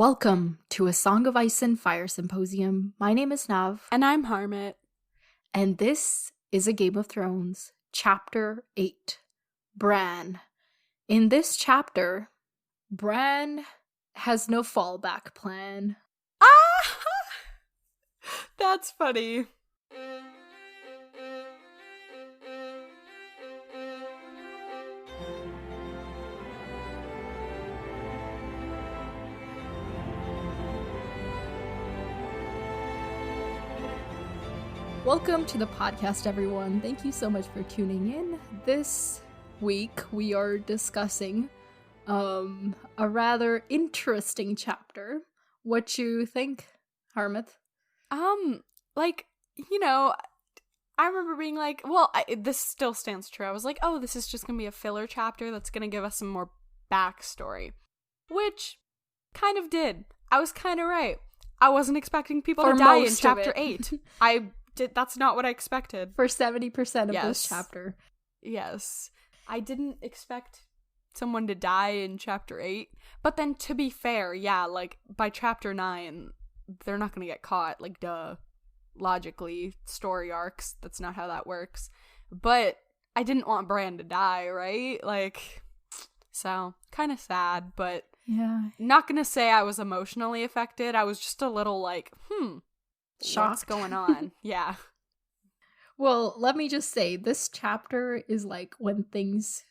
Welcome to A Song of Ice and Fire Symposium. My name is Nav. And I'm Harmat. And this is a Game of Thrones, Chapter 8, Bran. In this chapter, Bran has no fallback plan. Ah! That's funny. Welcome to the podcast, everyone. Thank you so much for tuning in. This week, we are discussing a rather interesting chapter. What you think, Harmat? I remember being like, this still stands true. I was like, oh, this is just gonna be a filler chapter that's gonna give us some more backstory. Which kind of did. I was kind of right. I wasn't expecting people to die in chapter 8. That's not what I expected. For 70% of this chapter. Yes. I didn't expect someone to die in chapter 8. But then, to be fair, yeah, like, by chapter 9, they're not gonna get caught. Like, duh. Logically, story arcs, that's not how that works. But I didn't want Bran to die, right? Like, so, kind of sad, but yeah. Not gonna say I was emotionally affected. I was just a little like, shocked. What's going on? Yeah. Well, let me just say, this chapter is like when things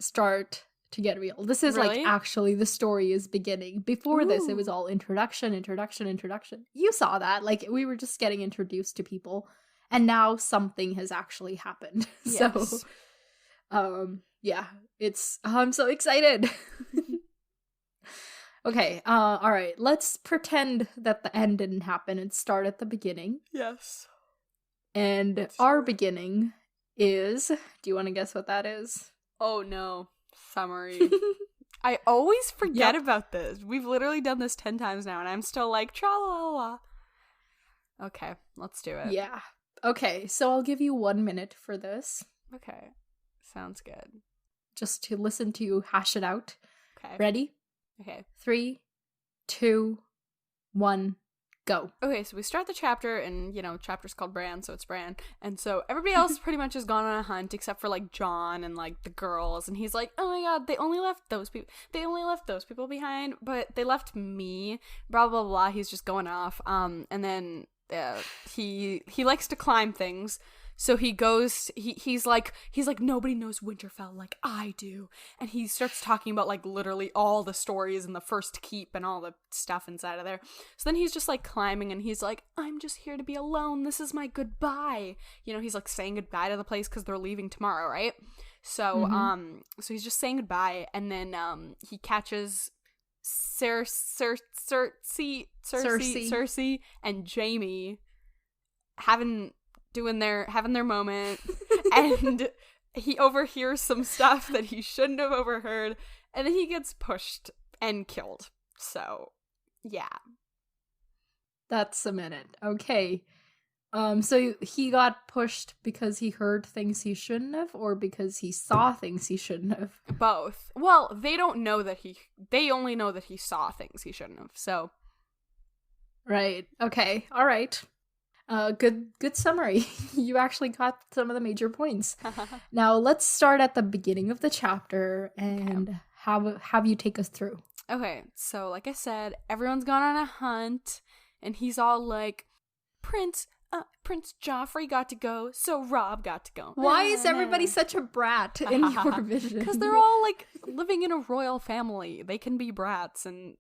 start to get real. This is Really? like actually the story is beginning. Before this, it was all introduction. You saw that. Like, we were just getting introduced to people. And now something has actually happened. Yes. So, yeah. I'm so excited. Okay, all right, let's pretend that the end didn't happen and start at the beginning. Yes. And our beginning is, do you want to guess what that is? Oh no. Summary. I always forget about this. We've literally done this 10 times now, and I'm still like, tra-la-la-la. Okay, let's do it. Yeah. Okay, so I'll give you 1 minute for this. Okay, sounds good. Just to listen to you hash it out. Okay. Ready? Okay. 3, 2, 1, go. Okay, so we start the chapter, and, chapter's called Bran, so it's Bran. And so everybody else pretty much has gone on a hunt, except for, like, Jon and, like, the girls. And he's like, oh my god, they only left those people behind, but they left me, blah, blah, blah. He's just going off. And then he likes to climb things. So he goes, he's like, nobody knows Winterfell like I do. And he starts talking about, like, literally all the stories in the First Keep and all the stuff inside of there. So then he's just, like, climbing, and he's like, I'm just here to be alone. This is my goodbye. He's, like, saying goodbye to the place because they're leaving tomorrow, right? So, so he's just saying goodbye, and then, he catches Cersei and Jaime having their moment, and he overhears some stuff that he shouldn't have overheard, and then he gets pushed and killed. So, yeah. That's a minute. Okay. So he got pushed because he heard things he shouldn't have, or because he saw things he shouldn't have? Both. Well, they only know that he saw things he shouldn't have, so. Right. Okay. All right. Good summary. You actually got some of the major points. Now let's start at the beginning of the chapter and have you take us through. Okay, so like I said, everyone's gone on a hunt, and he's all like, Prince Joffrey got to go, so Robb got to go. Why is everybody such a brat in your vision? Because they're all, like, living in a royal family. They can be brats, and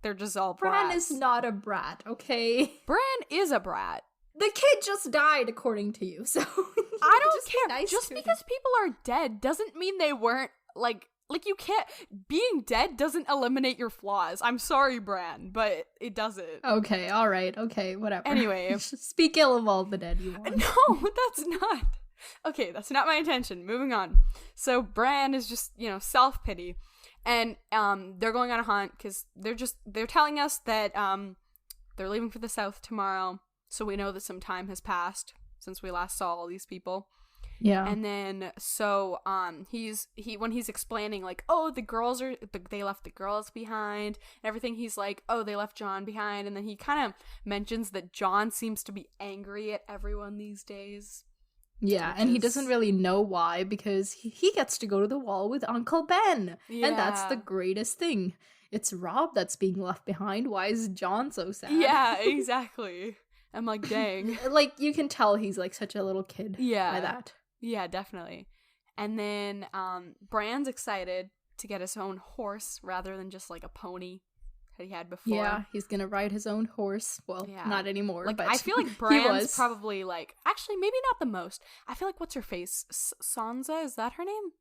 they're just all brats. Bran is not a brat, okay? Bran is a brat. The kid just died, according to you, so I don't care. Nice just because people are dead doesn't mean they weren't, like you can't, being dead doesn't eliminate your flaws. I'm sorry, Bran, but it doesn't. Okay, alright, okay, whatever. Anyway. Speak ill of all the dead you want. No, that's not. Okay, that's not my intention. Moving on. So Bran is just, self-pity. And they're going on a hunt because they're telling us that they're leaving for the south tomorrow. So we know that some time has passed since we last saw all these people. Yeah. And then so when he's explaining like, oh, they left the girls behind and everything, he's like, oh, they left John behind, and then he kind of mentions that John seems to be angry at everyone these days. Yeah, and he doesn't really know why, because he gets to go to the wall with Uncle Ben. Yeah. And that's the greatest thing. It's Rob that's being left behind. Why is John so sad? Yeah, exactly. I'm like, dang. Like, you can tell he's like such a little kid by that. Yeah, definitely. And then Bran's excited to get his own horse rather than just like a pony that he had before. Yeah, he's gonna ride his own horse. Well, not anymore. Like, but I feel like Bran's probably like, actually, maybe not the most. I feel like, what's her face? Sansa, is that her name?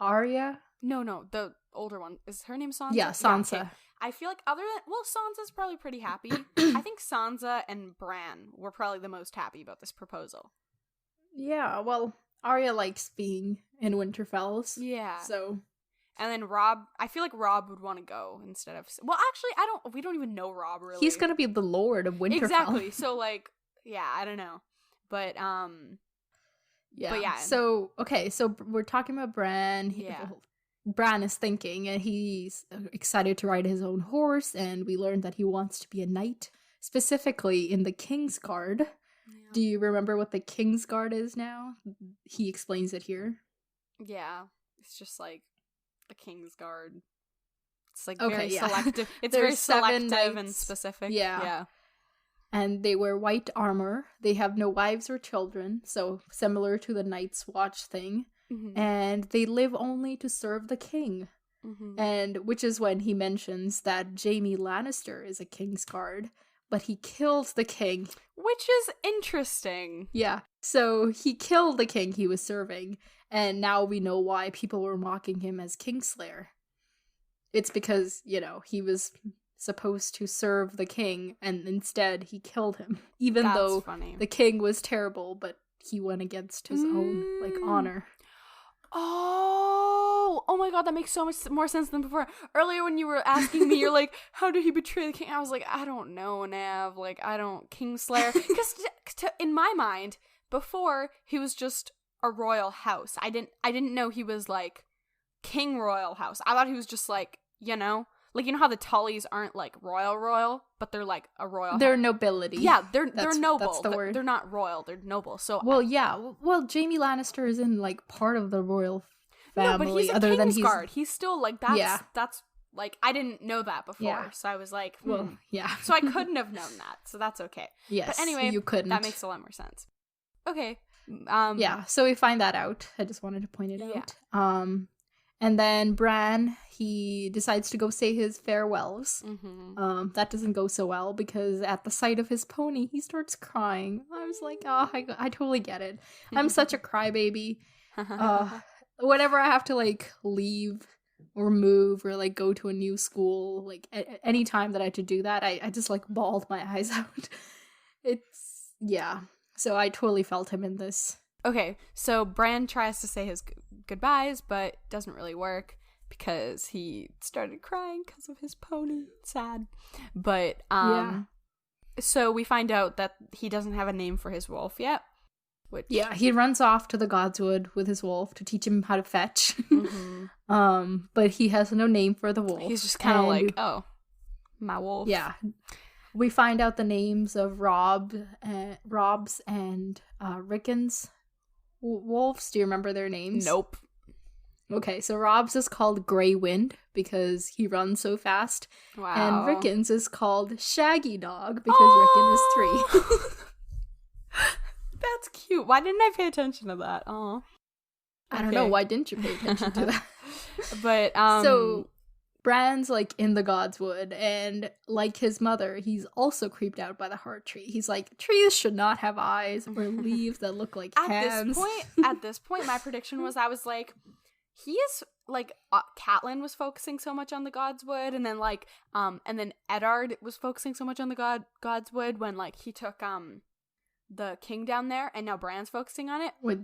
Arya? No, the older one. Is her name Sansa? Yeah, Sansa. Yeah, okay. I feel like Sansa's probably pretty happy. I think Sansa and Bran were probably the most happy about this proposal. Yeah, well, Arya likes being in Winterfells. Yeah. So. And then Rob, I feel like Rob would want to go instead of, well, actually, we don't even know Rob really. He's gonna be the Lord of Winterfell. Exactly. So like, yeah, I don't know. But, yeah. But yeah. So, okay, so we're talking about Bran. Bran is thinking, and he's excited to ride his own horse, and we learned that he wants to be a knight, specifically in the King's Guard. Yeah. Do you remember what the King's Guard is now? He explains it here. Yeah. It's just like the King's Guard. It's like very selective. It's very selective and specific. Yeah. And they wear white armor. They have no wives or children, so similar to the Night's Watch thing. Mm-hmm. And they live only to serve the king. Mm-hmm. And which is when he mentions that Jaime Lannister is a King's Guard, but he killed the king. Which is interesting. Yeah. So he killed the king he was serving, and now we know why people were mocking him as Kingslayer. It's because, he was supposed to serve the king, and instead he killed him. Even though the king was terrible, but he went against his own, honor. Oh my god, that makes so much more sense than before. Earlier when you were asking me, you're like, how did he betray the king? I was like, I don't know, Nav. Like, I don't, Kingslayer. Because in my mind, before, he was just a royal house. I didn't know he was like king royal house. I thought he was just like, like, how the Tullys aren't like royal, but they're like a royal. They're house. Nobility. Yeah, they're noble. That's the word. They're not royal. They're noble. So well, Jaime Lannister is in like part of the royal family. No, but he's a King's Guard. He's still like that's like, I didn't know that before, so I was like, well, yeah. So I couldn't have known that, so that's okay. Yes, but anyway, you couldn't. That makes a lot more sense. Okay. Yeah. So we find that out. I just wanted to point it out. And then Bran, he decides to go say his farewells. Mm-hmm. That doesn't go so well, because at the sight of his pony, he starts crying. I was like, I totally get it. I'm such a crybaby. Whenever I have to like leave or move or like go to a new school, like any time that I had to do that, I just like bawled my eyes out. So I totally felt him in this. Okay, so Bran tries to say his goodbyes, but doesn't really work because he started crying because of his pony. Sad. But, so we find out that he doesn't have a name for his wolf yet. Yeah, he runs off to the Godswood with his wolf to teach him how to fetch. Mm-hmm. But he has no name for the wolf. He's just kind of like, oh, my wolf. Yeah. We find out the names of Rob's and Rickon's wolves. Do you remember their names? Nope. Okay, so Rob's is called Grey Wind because he runs so fast. Wow. And Rickon's is called Shaggy Dog because Rickon is 3. That's cute. Why didn't I pay attention to that? Oh, I don't know. Why didn't you pay attention to that? But so Bran's like in the Godswood, and like his mother, he's also creeped out by the heart tree. He's like, trees should not have eyes or leaves that look like hands. At this point, my prediction was, I was like, he is like Catelyn was focusing so much on the Godswood, and then like and then Eddard was focusing so much on the Godswood when like he took the king down there, and now Bran's focusing on it. Wait,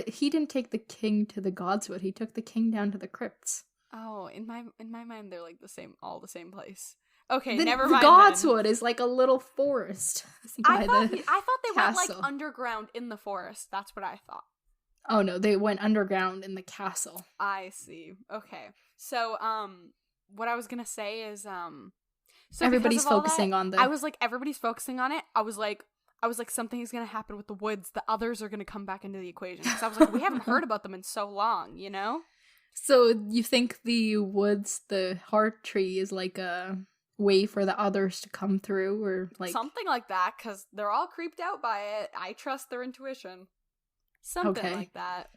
he didn't take the king to the Godswood. He took the king down to the crypts. Oh, in my mind, they're like all the same place. Okay, never mind. The Godswood is like a little forest. I thought they went like underground in the forest. That's what I thought. Oh no, they went underground in the castle. I see. Okay. So, what I was gonna say is, so Everybody's focusing on the... I was like, everybody's focusing on it. I was like, something's gonna happen with the woods. The others are gonna come back into the equation. Because I was like, we haven't heard about them in so long, you know? So you think the woods, the heart tree, is like a way for the others to come through, or like... Something like that, because they're all creeped out by it. I trust their intuition. Something like that.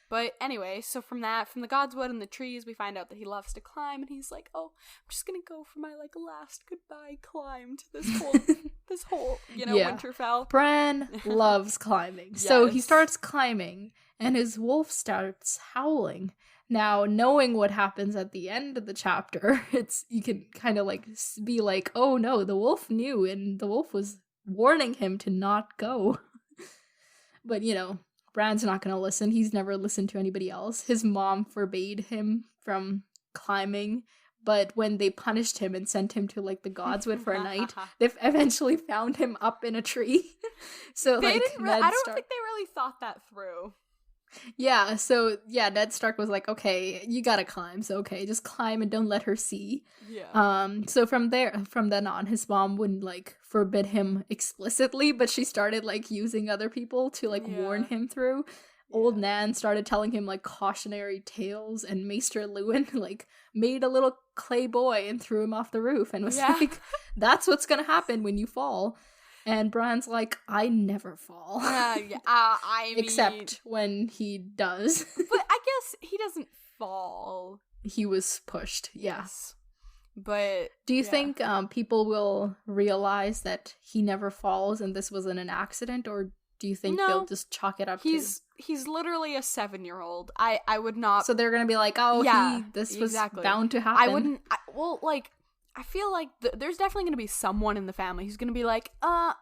But anyway, so from the Godswood and the trees, we find out that he loves to climb, and he's like, oh, I'm just gonna go for my, like, last goodbye climb to this whole, Winterfell. Bran loves climbing. Yes. So he starts climbing, and his wolf starts howling. Now, knowing what happens at the end of the chapter, you can kind of, like, be like, oh no, the wolf knew, and the wolf was warning him to not go. But, Bran's not going to listen. He's never listened to anybody else. His mom forbade him from climbing, but when they punished him and sent him to, like, the Godswood for a night, they eventually found him up in a tree. So, I don't think they really thought that through. Yeah, so, Ned Stark was like, okay, you gotta climb, so okay, just climb and don't let her see. Yeah. So from then on, his mom wouldn't, like, forbid him explicitly, but she started, like, using other people to, like, warn him through. Old Nan started telling him, like, cautionary tales, and Maester Lewin, like, made a little clay boy and threw him off the roof, and was like, that's what's gonna happen when you fall. And Bran's like, I never fall. Except when he does. But I guess he doesn't fall. He was pushed, yes. But do you think people will realize that he never falls and this wasn't an accident, or do you think they'll just chalk it up to... He's literally a 7-year-old. I would not... So they're gonna be like, this was bound to happen. I feel like there's definitely going to be someone in the family who's going to be like,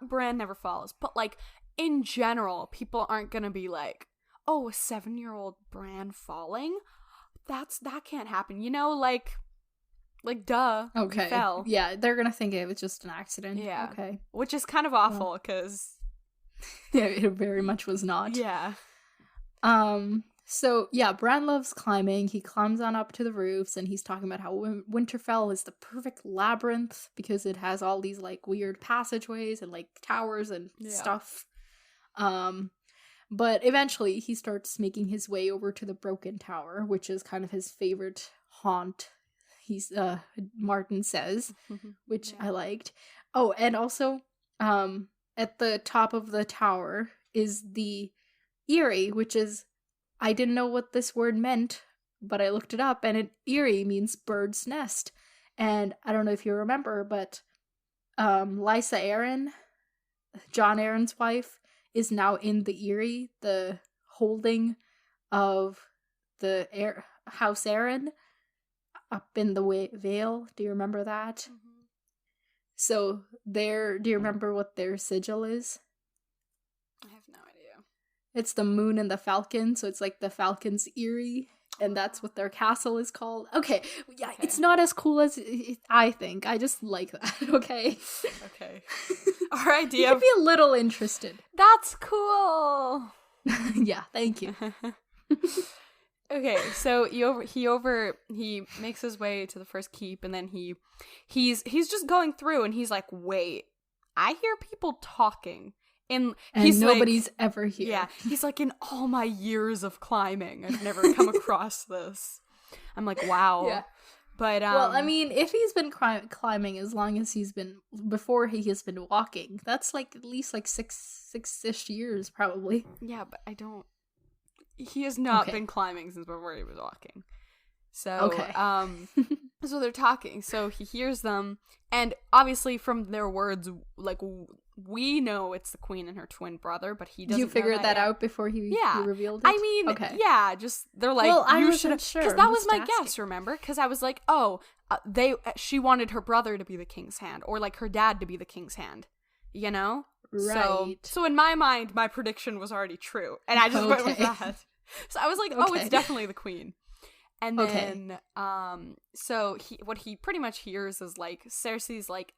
Bran never falls. But, like, in general, people aren't going to be like, oh, a 7-year-old Bran falling? That can't happen. Like, duh. Okay. He fell. Yeah, they're going to think it was just an accident. Yeah. Okay. Which is kind of awful, because... Yeah, it very much was not. Yeah. So, Bran loves climbing. He climbs on up to the roofs, and he's talking about how Winterfell is the perfect labyrinth because it has all these, like, weird passageways and, like, towers and stuff. But eventually he starts making his way over to the Broken Tower, which is kind of his favorite haunt, Martin says, which I liked. Oh, and also, at the top of the tower is the Eyrie, which is... I didn't know what this word meant, but I looked it up, and Eyrie means bird's nest. And I don't know if you remember, but Lysa Arryn, Jon Arryn's wife, is now in the Eyrie, the holding of the House Arryn up in the Vale. Do you remember that? Mm-hmm. So do you remember what their sigil is? I have no idea. It's the moon and the falcon, so it's like the falcon's Eyrie, and that's what their castle is called. Okay, it's not as cool as I think. I just like that, okay? Okay. Our idea You could be a little interested. That's cool! Yeah, thank you. Okay, so he makes his way to the first keep, and then he's just going through, and he's like, wait, I hear people talking. And nobody's ever here. Yeah, he's like, in all my years of climbing, I've never come across this. I'm like, wow. Yeah. But well, I mean, if he's been climbing as long as before he has been walking, that's like at least like six-ish years probably. Yeah, but he has not been climbing since before he was walking. So, so they're talking. So he hears them, and obviously from their words, like, we know it's the queen and her twin brother, but he doesn't. You figured that out before he revealed it? I mean, just they're like, well, you should have, because that was my guess. Remember? Because I was like, she wanted her brother to be the king's hand, or like her dad to be the king's hand, you know? Right. So in my mind, my prediction was already true, and I just went with that. So I was like, it's definitely the queen. And then, so what he pretty much hears is like, Cersei's like,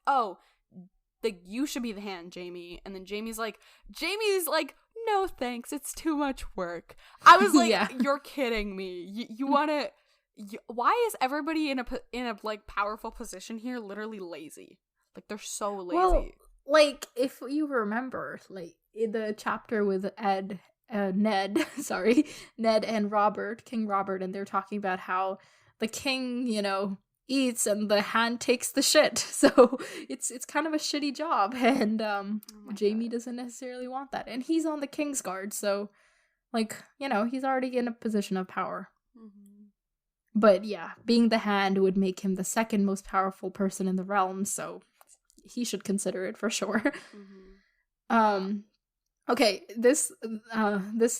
you should be the hand, Jaime. And then Jaime's like, no thanks, it's too much work. I was like, Yeah. You're kidding me. You want to... Why is everybody in a like powerful position here literally lazy? Like, they're so lazy. Well, like, if you remember, like, in the chapter with Ned and Robert, King Robert, and they're talking about how the king, eats and the hand takes the shit. So it's kind of a shitty job, and Jaime doesn't necessarily want that. And he's on the King's Guard, so, like, he's already in a position of power. Mm-hmm. But yeah, being the hand would make him the second most powerful person in the realm, so he should consider it for sure. Mm-hmm. Okay, this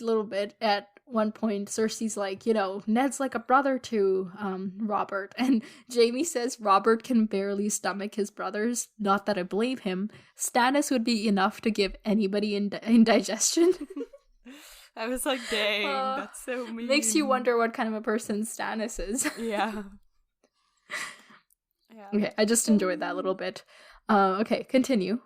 little bit, at one point, Cersei's like, Ned's like a brother to Robert, and Jaime says Robert can barely stomach his brothers. Not that I blame him. Stannis would be enough to give anybody indigestion. I was like, dang, that's so mean. Makes you wonder what kind of a person Stannis is. Yeah. Okay, I just enjoyed that little bit. Okay, continue.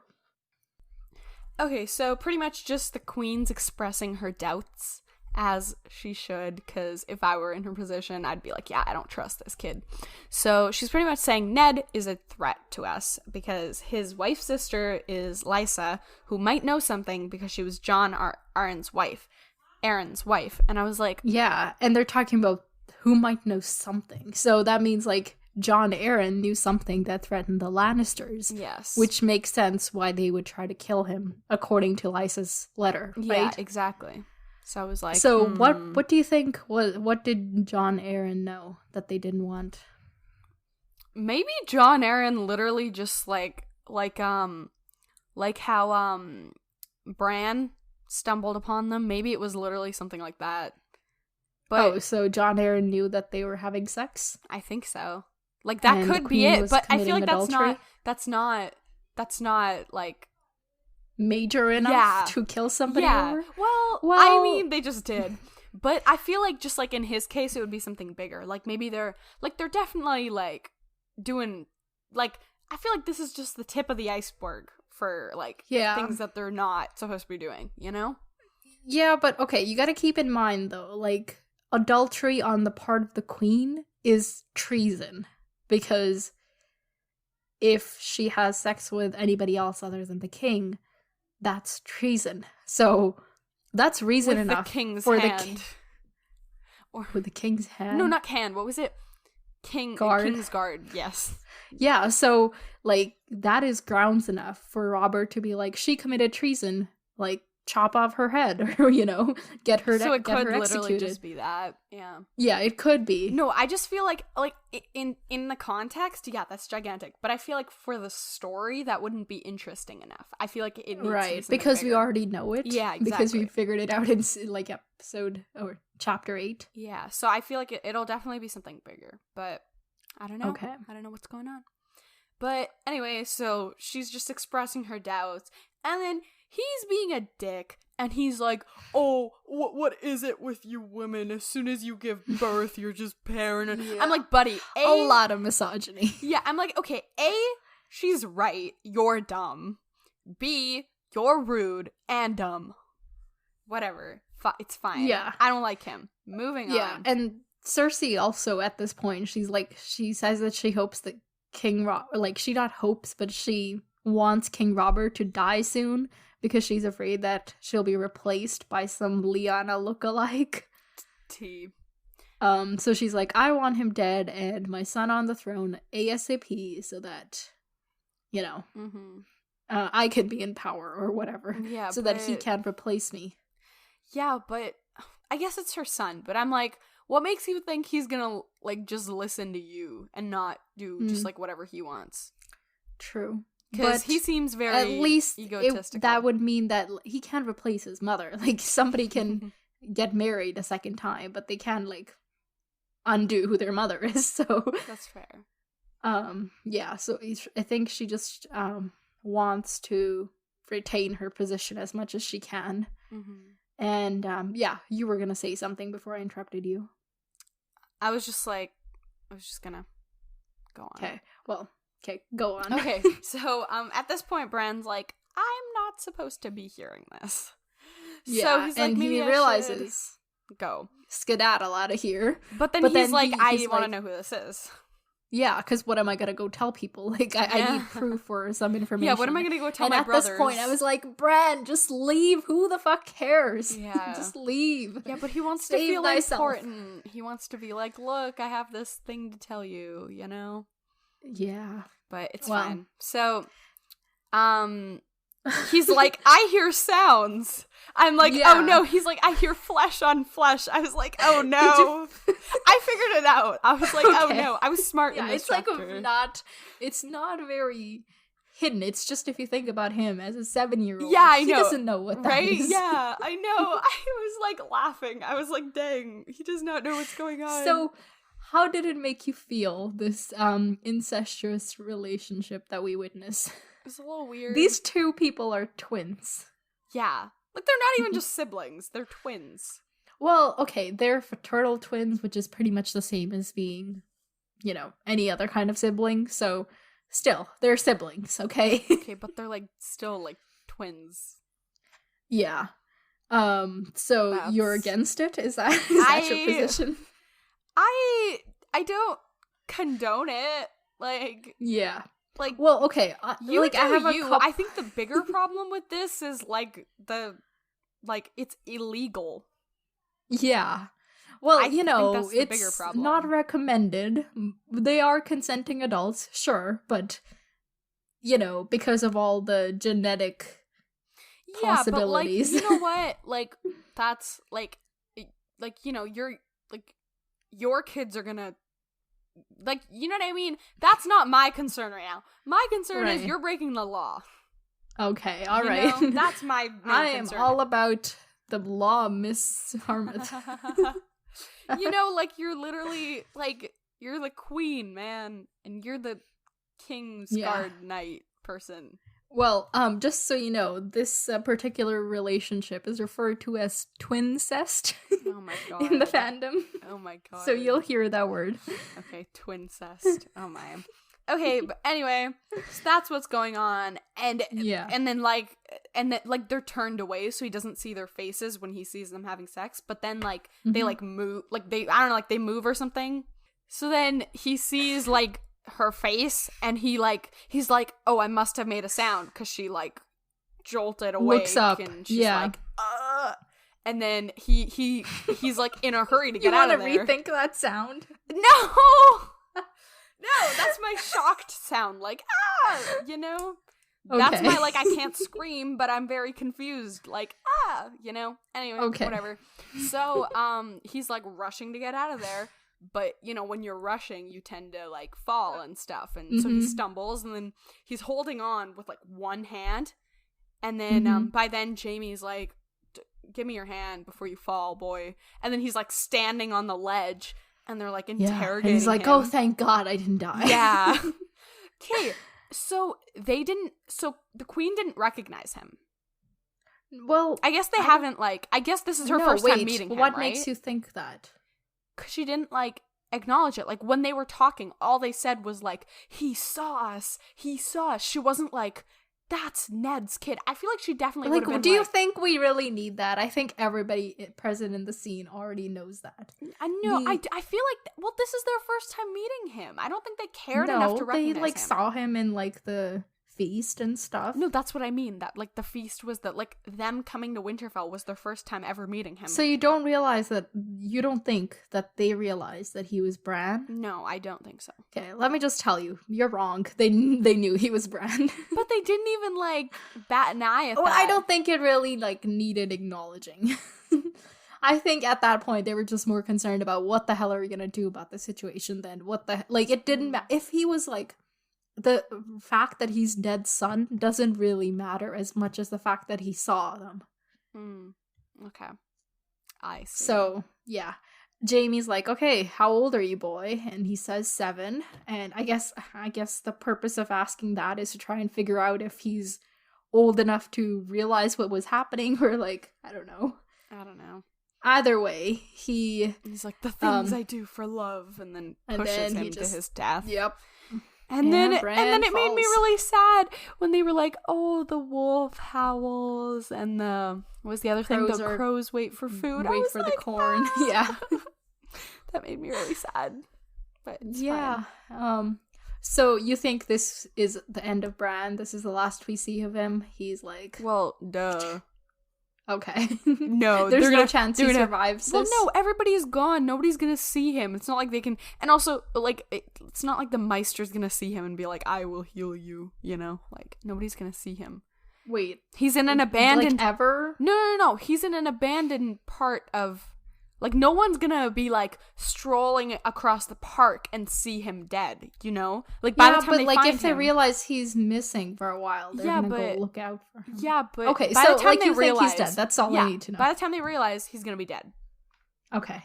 Okay, so pretty much just the queen's expressing her doubts, as she should, because if I were in her position, I'd be like, yeah, I don't trust this kid. So she's pretty much saying Ned is a threat to us, because his wife's sister is Lysa, who might know something because she was Jon Arryn's wife. And I was like... Yeah, and they're talking about who might know something. So that means, like, Jon Arryn knew something that threatened the Lannisters. Yes. Which makes sense why they would try to kill him, according to Lysa's letter, right? Yeah, exactly. So I was like... So what do you think, what did Jon Arryn know that they didn't want? Maybe Jon Arryn literally just like how Bran stumbled upon them. Maybe it was literally something like that. But so Jon Arryn knew that they were having sex? I think so. Like, that could be it, but I feel like adultery? that's not like major enough to kill somebody over? Well, I mean, they just did. But I feel like just like in his case, it would be something bigger. Like, maybe they're definitely like doing, like, I feel like this is just the tip of the iceberg for like things that they're not supposed to be doing, Yeah, but okay, you gotta keep in mind though, like, adultery on the part of the queen is treason, because if she has sex with anybody else other than the king, that's treason. So that's reason with enough the king's for hand. Or with the king's hand. No, not hand. What was it? King's guard. Yes. Yeah. So like that is grounds enough for Robert to be like, she committed treason. Like, chop off her head, or get her. So it get could her literally executed. just be that. Yeah. Yeah, it could be. No, I just feel like in the context, yeah, that's gigantic. But I feel like for the story, that wouldn't be interesting enough. I feel like it needs to be because bigger. we already know it. Yeah, exactly. Because we figured it out in like episode or chapter 8. Yeah, so I feel like it'll definitely be something bigger. But I don't know. Okay. I don't know what's going on. But anyway, so she's just expressing her doubts, and then he's being a dick, and he's like, oh, what is it with you women? As soon as you give birth, you're just paranoid. Yeah. I'm like, buddy, a lot of misogyny. Yeah, I'm like, okay, A, she's right, you're dumb. B, you're rude and dumb. Whatever. It's fine. Yeah. I don't like him. Moving on. Yeah, and Cersei also at this point, she says that she hopes that she not hopes, but she wants King Robert to die soon, because she's afraid that she'll be replaced by some Lyanna lookalike. So she's like, I want him dead and my son on the throne ASAP, so that, I can be in power or whatever. Yeah, so that he can't replace me. Yeah, but I guess it's her son. But I'm like, what makes you think he's gonna like just listen to you and not do just like whatever he wants? True. Because he seems very at least egotistical. That would mean that he can't replace his mother. Like, somebody can get married a second time, but they can't, like, undo who their mother is, so... That's fair. Yeah, so I think she just wants to retain her position as much as she can. Mm-hmm. And, yeah, you were gonna say something before I interrupted you. I was just gonna go on. Okay, well... Okay, go on. Okay, so at this point, Bran's like, I'm not supposed to be hearing this. So he's like, and maybe he I realizes, should go skedaddle out of here. But then he's like, I want to know who this is. Yeah, because what am I gonna go tell people? Like, I need proof or some information. Yeah, what am I gonna go tell my brothers? And at this point, I was like, Bran, just leave. Who the fuck cares? Yeah. Just leave. Yeah, but he wants to feel important. He wants to be like, look, I have this thing to tell you, you know? Yeah. But it's fine. So, he's like, I hear sounds. I'm like, oh no. He's like, I hear flesh on flesh. I was like, oh no. I figured it out. I was like, oh no. I was smart in this chapter. It's not very hidden. It's just if you think about him as a 7-year-old. Yeah, I know. He doesn't know what that is. Yeah, I know. I was like laughing. I was like, dang, he does not know what's going on. So, how did it make you feel, this incestuous relationship that we witness? It's a little weird. These two people are twins. Yeah. Like, they're not even just siblings. They're twins. Well, okay, they're fraternal twins, which is pretty much the same as being, you know, any other kind of sibling. So, still, they're siblings, okay? Okay, but they're, like, still, like, twins. Yeah. So, you're against it? Is that your position? I don't condone it. Like... Yeah. Like, well, okay. I think the bigger problem with this is it's illegal. Yeah. Well, it's bigger problem. Not recommended. They are consenting adults, sure, but because of all the genetic possibilities. But, like, you know what? Like, that's your kids are gonna. Like, you know what I mean? That's not my concern right now. My concern is you're breaking the law. Okay, all right. That's my main concern. I am all about the law, Miss Harmat. You're literally, you're the queen, man. And you're the King's Guard Knight person. Well, just so you know, this particular relationship is referred to as twincest. Oh my god. In the fandom. Oh my god. So you'll hear that word. Okay, twincest. Oh my. Okay, but anyway, so that's what's going on, and then they're turned away so he doesn't see their faces when he sees them having sex, but then they move, they move or something. So then he sees her face, and he's like, oh, I must have made a sound, because she jolted awake. Looks up, and she's like, and then he's in a hurry to get out of there. You want to rethink that sound? No, that's my shocked sound, That's my, I can't scream, but I'm very confused, anyway, whatever. So, he's, rushing to get out of there, but, when you're rushing, you tend to, fall and stuff, and so he stumbles, and then he's holding on with, one hand, and then, by then, Jaime's like, give me your hand before you fall, boy, and then he's, standing on the ledge, and they're interrogating and he's like, him. oh, thank God I didn't die. Yeah. Okay, so the queen didn't recognize him. Well, I guess they haven't, I guess this is her first time meeting him, what right? makes you think that? Because she didn't, acknowledge it. When they were talking, all they said was, he saw us. She wasn't that's Ned's kid. I feel like she definitely would have been do you think we really need that? I think everybody present in the scene already knows that. I know. I feel like, this is their first time meeting him. I don't think they cared enough to recognize him. They, saw him in, the feast and stuff. No, that's what I mean. That, the feast was them coming to Winterfell was their first time ever meeting him. So you don't think that they realized that he was Bran? No, I don't think so. Okay, let me just tell you. You're wrong. They knew he was Bran. But they didn't even, bat an eye at that. I don't think it really, needed acknowledging. I think at that point they were just more concerned about what the hell are we gonna do about the situation than it didn't matter. If he was, the fact that he's Ned's son doesn't really matter as much as the fact that he saw them. Okay. I see. So, yeah. Jaime's like, okay, how old are you, boy? And he says 7. And I guess the purpose of asking that is to try and figure out if he's old enough to realize what was happening, or I don't know. Either way, he's like, the things I do for love, and then pushes him to his death. Yep. And then Bran it made me falls. really sad when they were like, oh, the wolf howls and what was the other thing? The crows wait for food. Wait for the corn. Ah! Yeah. That made me really sad. But it's yeah. fine. So you think this is the end of Bran? This is the last we see of him? He's like... Well, duh. Okay. No, there's no chance he survives this. Well, no, everybody's gone. Nobody's gonna see him. It's not like they can. And also, like, it's not like the Meister's gonna see him and be like, "I will heal you." You know, like nobody's gonna see him. Wait, he's in an abandoned. Like ever? No. He's in an abandoned part of. Like, no one's gonna be, like, strolling across the park and see him dead, you know? Like, by the time they find him... if they realize he's missing for a while, they're gonna go look out for him. Yeah, but... Okay, by so, the time they you realize, think he's dead. That's all I need to know. By the time they realize, he's gonna be dead. Okay.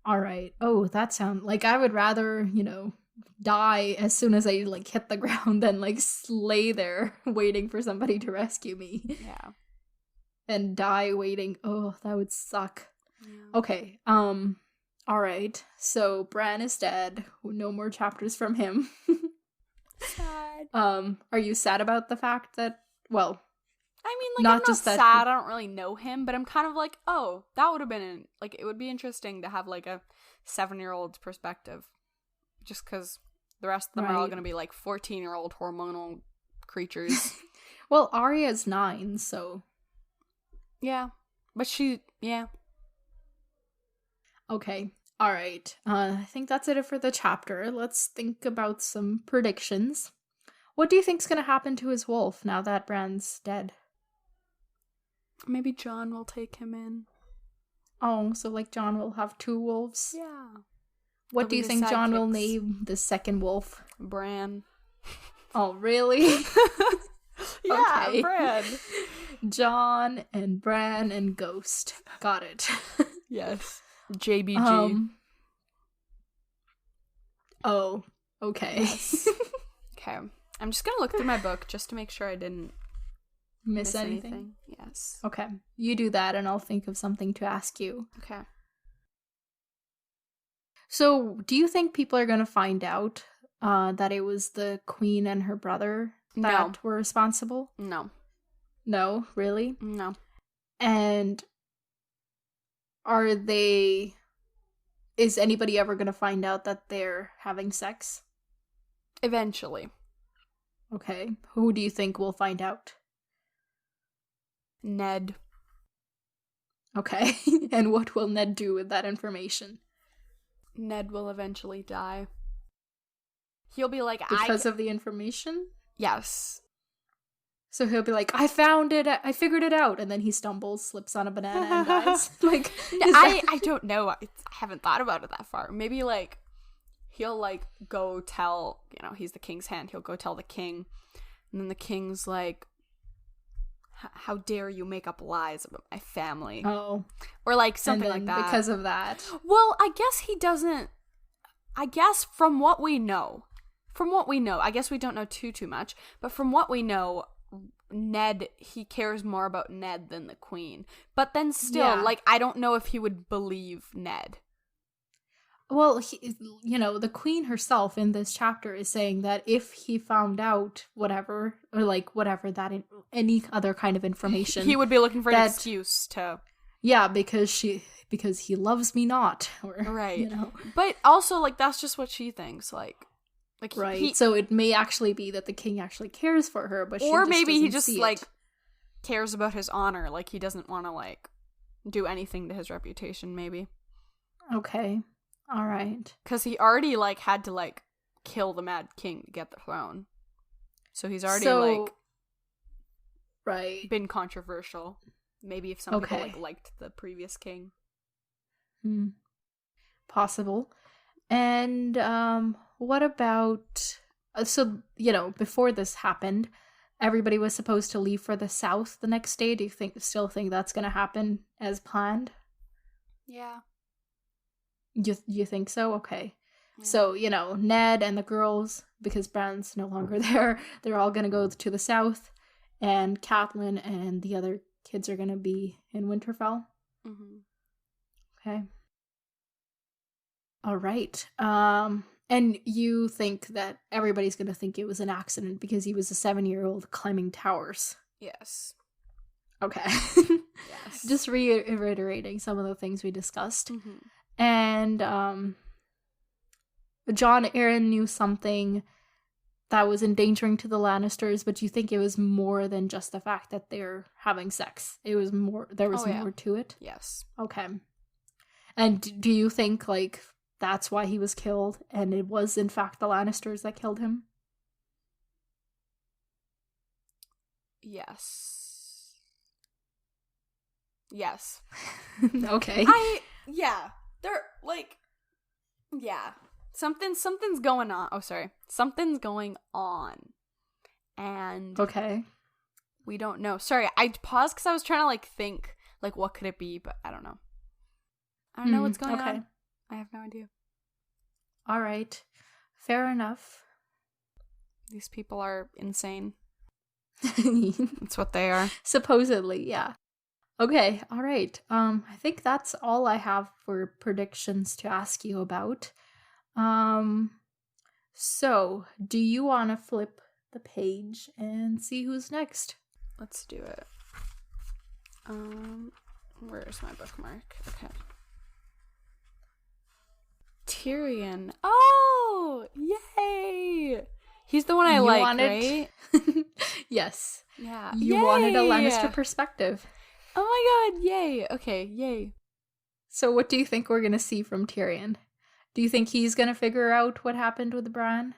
Alright. Oh, that sounds... Like, I would rather, die as soon as I, like, hit the ground than, like, lay there waiting for somebody to rescue me. Yeah. And die waiting. Oh, that would suck. Yeah. Okay, alright, so Bran is dead, no more chapters from him. Sad. Are you sad about the fact that, well... I mean, like, I'm not sad, I don't really know him, but I'm kind of like, oh, that would have been, it would be interesting to have, like, a 7-year-old's perspective. Just because the rest of them are all going to be, like, 14-year-old hormonal creatures. Well, Arya's 9, so... Yeah, but yeah. Okay, alright. I think that's it for the chapter. Let's think about some predictions. What do you think's gonna happen to his wolf now that Bran's dead? Maybe Jon will take him in. Oh, so like Jon will have 2 wolves? Yeah. What do you think Jon will name the second wolf? Bran. Oh, really? Yeah, okay. Bran. Jon and Bran and Ghost. Got it. Yes. JBG. Oh, okay. Yes. Okay. I'm just gonna look through my book just to make sure I didn't miss anything. Yes. Okay. You do that and I'll think of something to ask you. Okay. So, do you think people are gonna find out that it was the queen and her brother that were responsible? No. No? Really? No. And is anybody ever gonna find out that they're having sex? Eventually. Okay. Who do you think will find out? Ned. Okay. And what will Ned do with that information? Ned will eventually die. He'll be like, because of the information? Yes. So he'll be like, I found it, I figured it out, and then he stumbles, slips on a banana, and dies. Like, I don't know. I haven't thought about it that far. Maybe, like, he'll, like, go tell, he's the king's hand, he'll go tell the king, and then the king's like, how dare you make up lies about my family? Oh. Or, like, something like that. Because of that. Well, I guess he doesn't, from what we know, I guess we don't know too much, but from what we know, Ned, he cares more about Ned than the queen. But then still, I don't know if he would believe Ned. Well, the queen herself in this chapter is saying that if he found out whatever, or like whatever that any other kind of information, he would be looking for an excuse to. Yeah, because he loves me not, or right. But also, like, that's just what she thinks, like right. So it may actually be that the king actually cares for her, but or maybe he just like cares about his honor, like he doesn't want to like do anything to his reputation. Maybe. Okay. All right. Because he already like had to like kill the Mad King to get the throne, so he's already been controversial. Maybe if some people liked the previous king. Possible. And what about before this happened, everybody was supposed to leave for the south the next day. Do you still think that's going to happen as planned? Yeah. You think so? Okay. Yeah. So, Ned and the girls, because Bran's no longer there, they're all going to go to the south, and Catelyn and the other kids are going to be in Winterfell. Mm-hmm. Okay. All right. And you think that everybody's going to think it was an accident because he was a 7-year-old climbing towers. Yes. Okay. Yes. Just reiterating some of the things we discussed. Mm-hmm. And John Arryn knew something that was endangering to the Lannisters, but you think it was more than just the fact that they're having sex. It was more, there was more to it? Yes. Okay. And do you think, like, that's why he was killed, and it was, in fact, the Lannisters that killed him? Yes. Yes. Okay. They're, like, yeah. Something's going on. Oh, sorry. Something's going on. And Okay. we don't know. Sorry, I paused because I was trying to, like, think, like, what could it be, but I don't know. I don't know what's going on. I have no idea. All right. Fair enough. These people are insane. That's what they are. Supposedly, yeah. Okay, all right. I think that's all I have for predictions to ask you about. So, do you want to flip the page and see who's next? Let's do it. Where's my bookmark? Okay. Tyrion. Oh, yay! He's the one I like, right? Yes. Yeah. You wanted a Lannister perspective. Oh my god, yay. Okay, yay. So what do you think we're going to see from Tyrion? Do you think he's going to figure out what happened with Bran?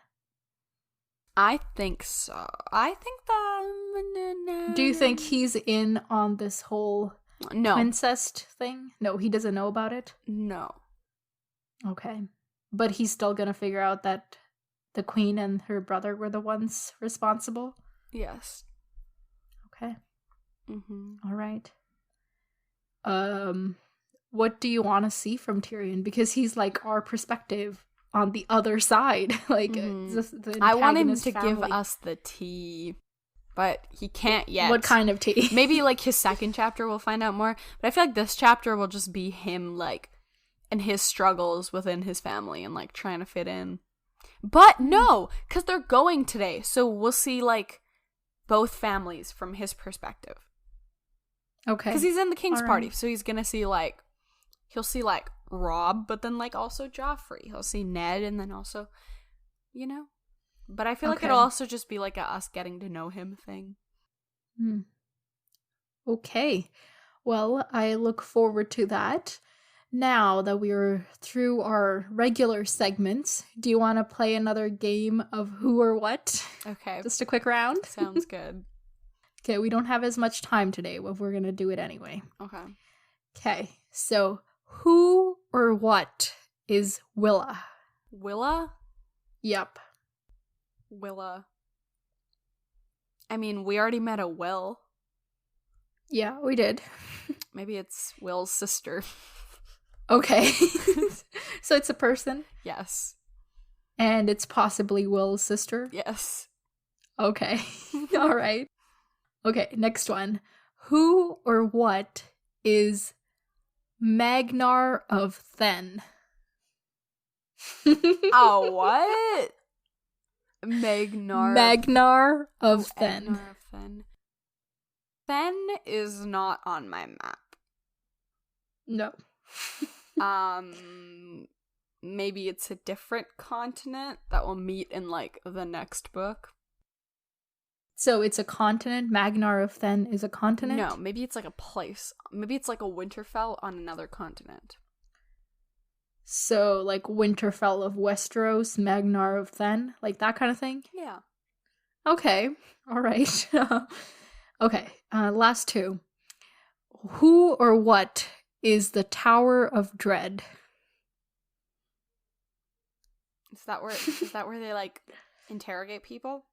I think so. I think that... Do you think he's in on this whole incest thing? No, he doesn't know about it? No. Okay. But he's still going to figure out that the queen and her brother were the ones responsible? Yes. Okay. Mm-hmm. All right. What do you want to see from Tyrion? Because he's like our perspective on the other side. Like, the I want him to family. give us the tea, but he can't yet. What kind of tea? Maybe like his second chapter we'll find out more, but I feel like this chapter will just be him, like, and his struggles within his family and like trying to fit in. But no, because they're going today, so we'll see like both families from his perspective. Okay. Because he's in the king's All party, right. so he's gonna see like, he'll see like Robb, but then like also Joffrey. He'll see Ned, and then also, you know. But I feel like it'll also just be like a us getting to know him thing. Okay. Well, I look forward to that. Now that we're through our regular segments, do you want to play another game of who or what? Okay. Just a quick round? Sounds good. Okay, we don't have as much time today, but we're going to do it anyway. Okay. Okay, so who or what is Willa? Willa? Yep. Willa. I mean, we already met a Will. Yeah, we did. Maybe it's Will's sister. Okay. So it's a person? Yes. And it's possibly Will's sister? Yes. Okay. All right. Okay, next one. Who or what is Magnar of Then? Oh, what? Magnar of Then. Then is not on my map. No. Maybe it's a different continent that will meet in like the next book. So it's a continent? Magnar of Then is a continent? No, maybe it's like a place. Maybe it's like a Winterfell on another continent. So like Winterfell of Westeros, Magnar of Then? Like that kind of thing? Yeah. Okay. All right. Okay. Last two. Who or what is the Tower of Dread? Is that where they like interrogate people?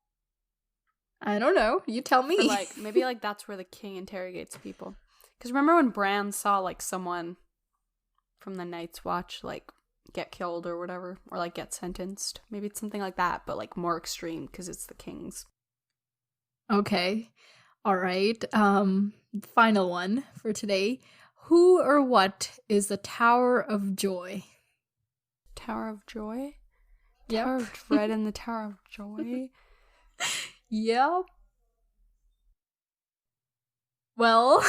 I don't know. You tell me. Or, like, maybe like that's where the king interrogates people. Because remember when Bran saw like someone from the Night's Watch like get killed or whatever, or like get sentenced? Maybe it's something like that, but like more extreme because it's the king's. Okay. All right. Final one for today. Who or what is the Tower of Joy? Tower of Joy? Yep. Tower of Dread and the Tower of Joy. Yep. Well,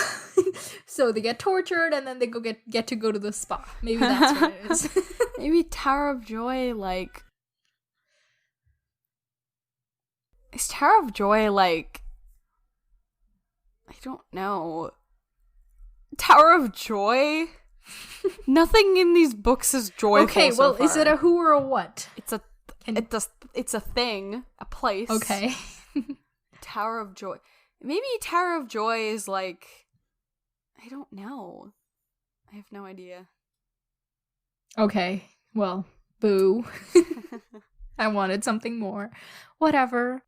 so they get tortured and then they get to go to the spa. Maybe that's what it is. Maybe Tower of Joy, like... Is Tower of Joy, like... I don't know. Tower of Joy? Nothing in these books is joyful. Okay, well, is it a who or a what? It's a thing, a place. Okay. Tower of Joy. Maybe Tower of Joy is like, I don't know. I have no idea. Okay, well, boo. I wanted something more. Whatever.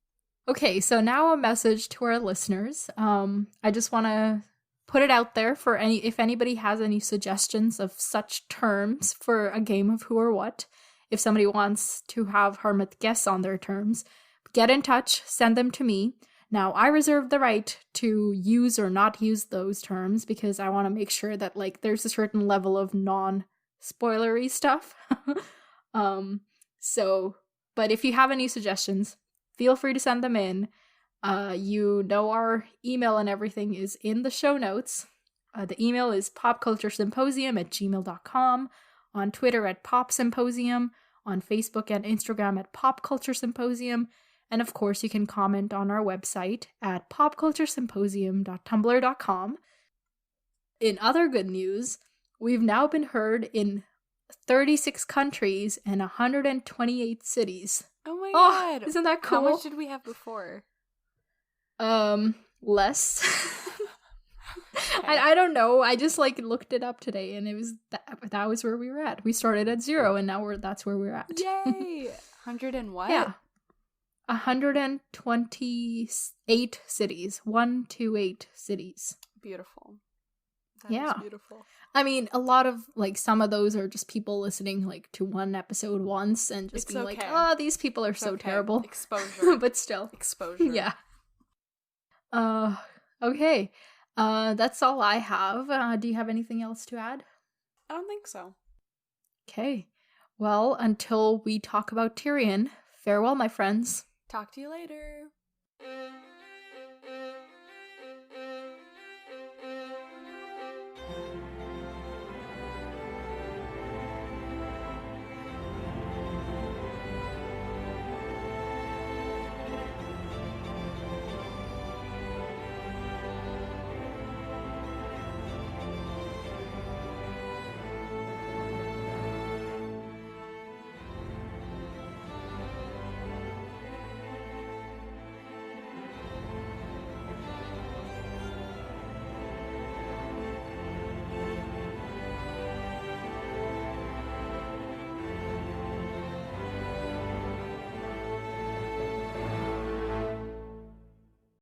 Okay, so now a message to our listeners. I just want to put it out there for if anybody has any suggestions of such terms for a game of who or what. If somebody wants to have Harmat guess on their terms, get in touch, send them to me. Now, I reserve the right to use or not use those terms because I want to make sure that like there's a certain level of non-spoilery stuff. But if you have any suggestions, feel free to send them in. Our email and everything is in the show notes. The email is popculturesymposium@gmail.com, on Twitter @popsymposium, on Facebook and Instagram @popculturesymposium, and of course you can comment on our website at popculturesymposium.tumblr.com. In other good news, we've now been heard in 36 countries and 128 cities. Oh my god. Isn't that cool? How much did we have before? Less. Okay. I don't know. I just like looked it up today and it was that was where we were at. We started at 0 and now that's where we're at. Yay! 100 and what? Yeah. 128 cities. 128 cities. Beautiful. That Yeah. is beautiful. I mean, a lot of, like, some of those are just people listening, like, to one episode once and just It's being okay. like, oh, these people are It's so okay. terrible. Exposure. But still. Exposure. Yeah. Okay. That's all I have. Do you have anything else to add? I don't think so. Okay. Well, until we talk about Tyrion, farewell, my friends. Talk to you later.